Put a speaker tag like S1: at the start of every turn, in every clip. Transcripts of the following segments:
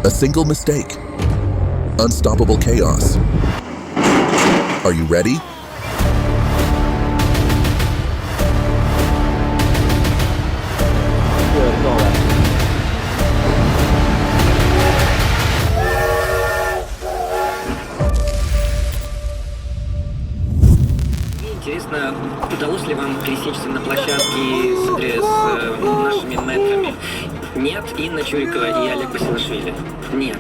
S1: A single mistake. Unstoppable chaos. Are you ready?
S2: Интересно, удалось ли вам пересечься на площадке с нашими мэтрами? Нет, Инна Чурикова и Олег Басилашвили. Нет.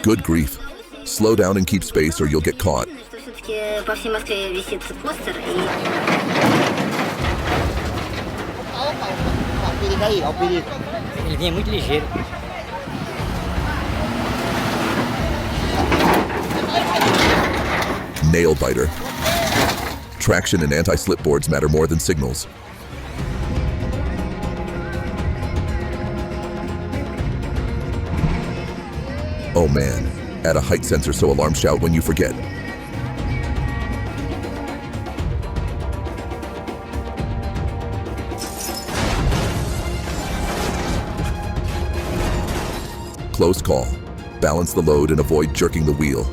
S1: Good grief. Slow down and keep space or you'll get caught.
S3: Все-таки по всей Москве висит постер и...
S4: Ele vinha muito ligeiro.
S1: Nail biter. Traction and anti-slip boards matter more than signals. Oh man, add a height sensor so alarms shout when you forget. Close call. Balance the load and avoid jerking the wheel.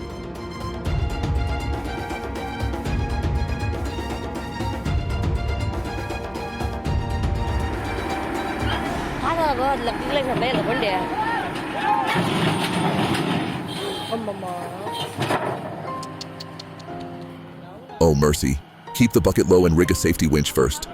S1: Oh mercy. Keep the bucket low and rig a safety winch first.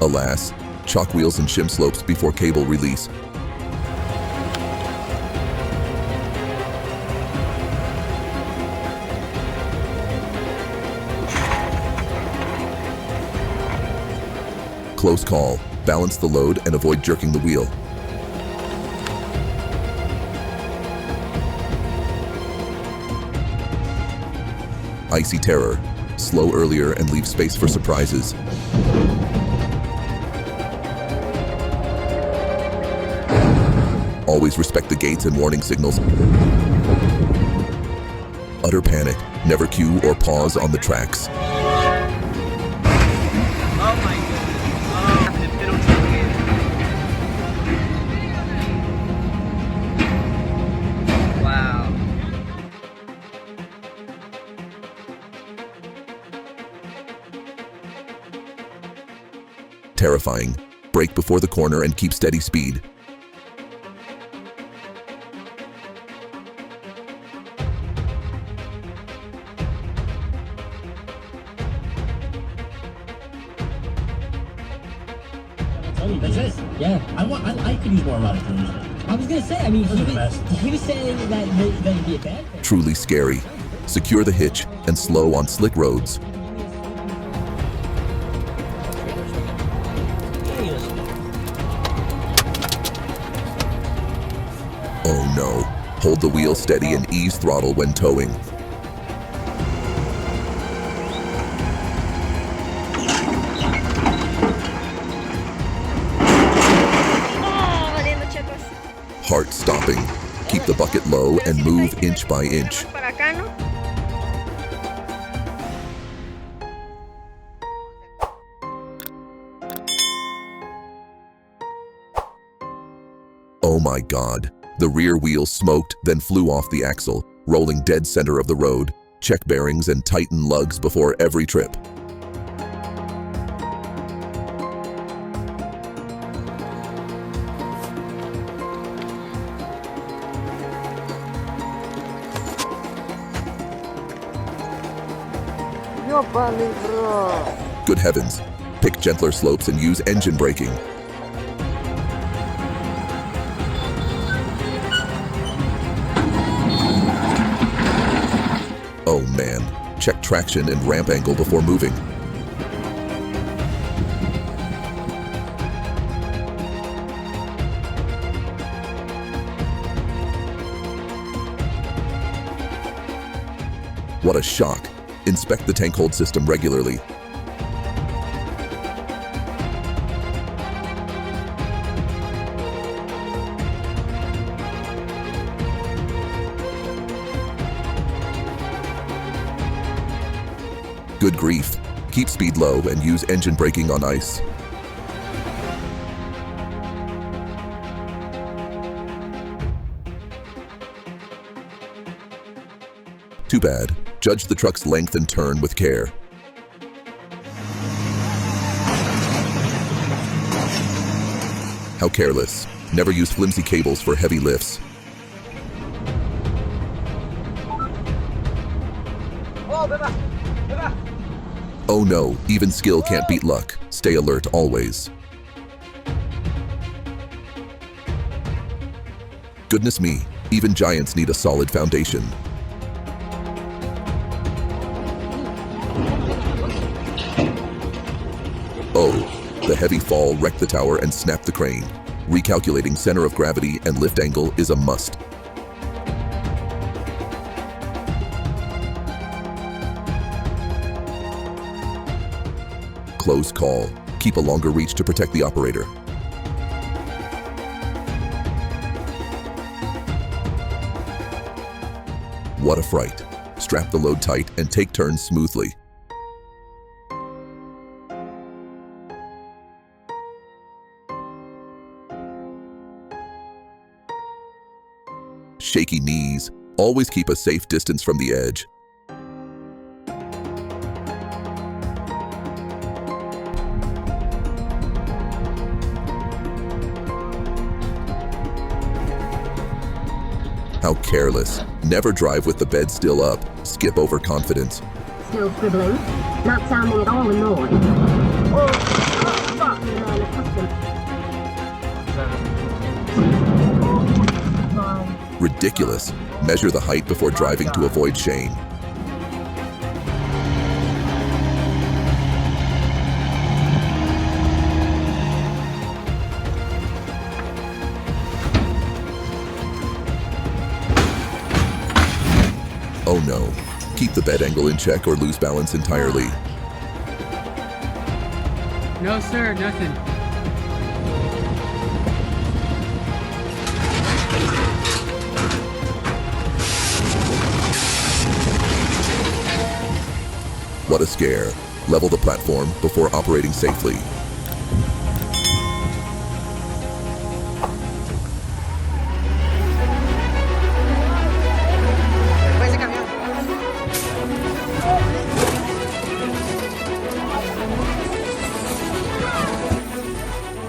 S1: Alas, chalk wheels and shim slopes before cable release. Close call. Balance the load and avoid jerking the wheel. Icy terror. Slow earlier and leave space for surprises. Always respect the gates and warning signals. Utter panic. Never queue or pause on the tracks.
S2: Wow.
S1: Terrifying. Brake before the corner and keep steady speed.
S5: That's it? Yeah. I could use more erotic rooms.
S4: I was gonna say, I mean, he was saying that it'd be a bad thing.
S1: Truly scary. Secure the hitch and slow on slick roads. Oh no. Hold the wheel steady and ease throttle when towing. Heart stopping. Keep the bucket low and move inch by inch. Oh my god. The rear wheel smoked, then flew off the axle, rolling dead center of the road. Check bearings and tighten lugs before every trip. Good heavens. Pick gentler slopes and use engine braking. Oh man. Check traction and ramp angle before moving. What a shock. Inspect the tank hold system regularly. Good grief. Keep speed low and use engine braking on ice. Too bad. Judge the truck's length and turn with care. How careless. Never use flimsy cables for heavy lifts. Oh no, even skill can't beat luck. Stay alert always. Goodness me, even giants need a solid foundation. Oh, the heavy fall wrecked the tower and snapped the crane. Recalculating center of gravity and lift angle is a must. Close call. Keep a longer reach to protect the operator. What a fright. Strap the load tight and take turns smoothly. Shaky knees. Always keep a safe distance from the edge. How careless. Never drive with the bed still up. Skip over confidence.
S3: Still scribbling, not sounding at all annoyed. Or fuck the man accustomed.
S1: Ridiculous. Measure the height before driving to avoid shame. Oh no. Keep the bed angle in check or lose balance entirely.
S6: No, sir, nothing.
S1: What a scare. Level the platform before operating safely.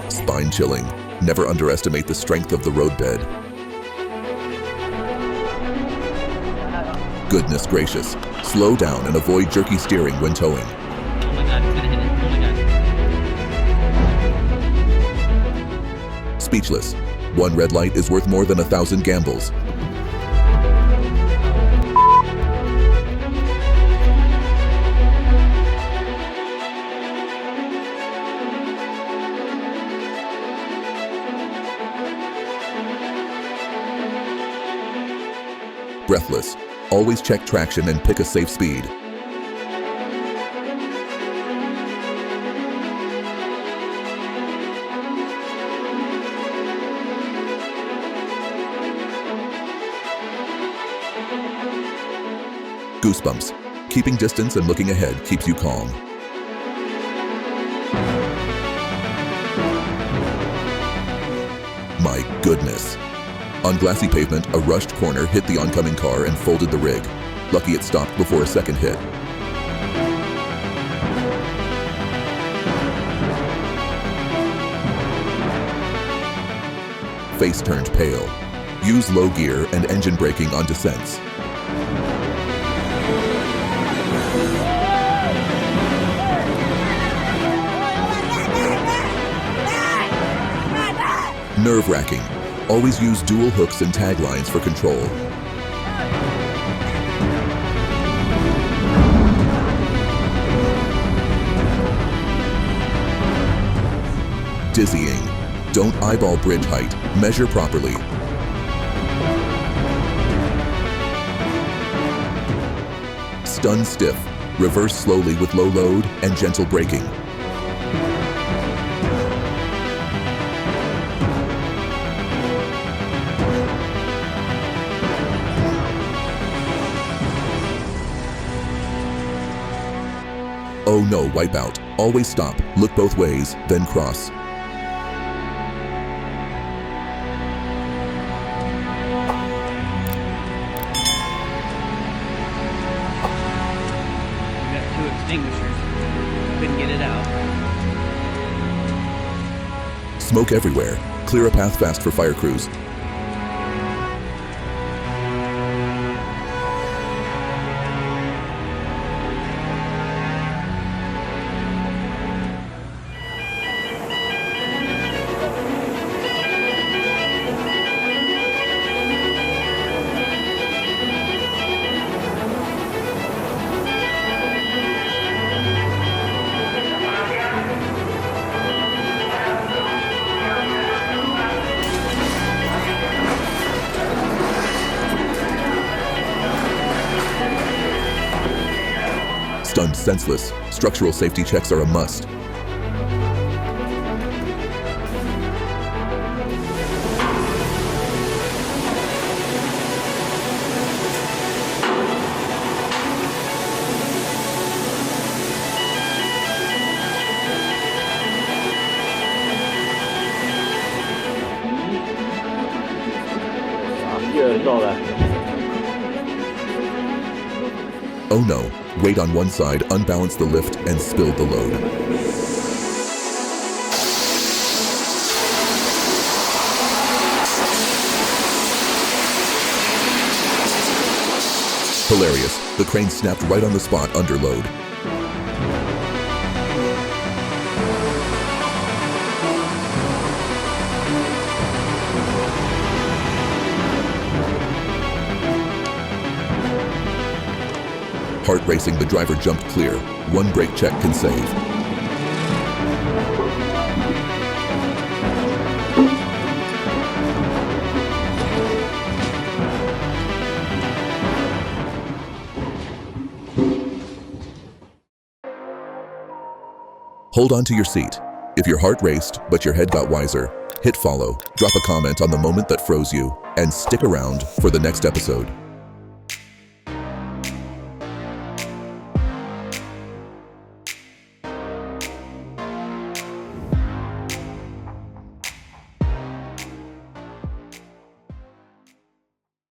S1: Spine chilling. Never underestimate the strength of the roadbed. Goodness gracious. Slow down and avoid jerky steering when towing.
S6: Oh my god, it's gonna hit it. Oh my god.
S1: Speechless. One red light is worth more than 1,000 gambles. Breathless. Always check traction and pick a safe speed. Goosebumps. Keeping distance and looking ahead keeps you calm. My goodness. On glassy pavement, a rushed corner hit the oncoming car and folded the rig. Lucky it stopped before a second hit. Face turned pale. Use low gear and engine braking on descents. Nerve-wracking. Always use dual hooks and taglines for control. Dizzying. Don't eyeball bridge height. Measure properly. Stun stiff. Reverse slowly with low load and gentle braking. Oh no, wipeout. Always stop, look both ways, then cross.
S6: We got 2 extinguishers. Couldn't get it out.
S1: Smoke everywhere. Clear a path fast for fire crews. Stunned senseless. Structural safety checks are a must. Oh no, weight on one side unbalanced the lift and spilled the load. Hilarious, the crane snapped right on the spot under load. Heart racing, the driver jumped clear. One brake check can save. Hold on to your seat. If your heart raced, but your head got wiser, hit follow, drop a comment on the moment that froze you, and stick around for the next episode.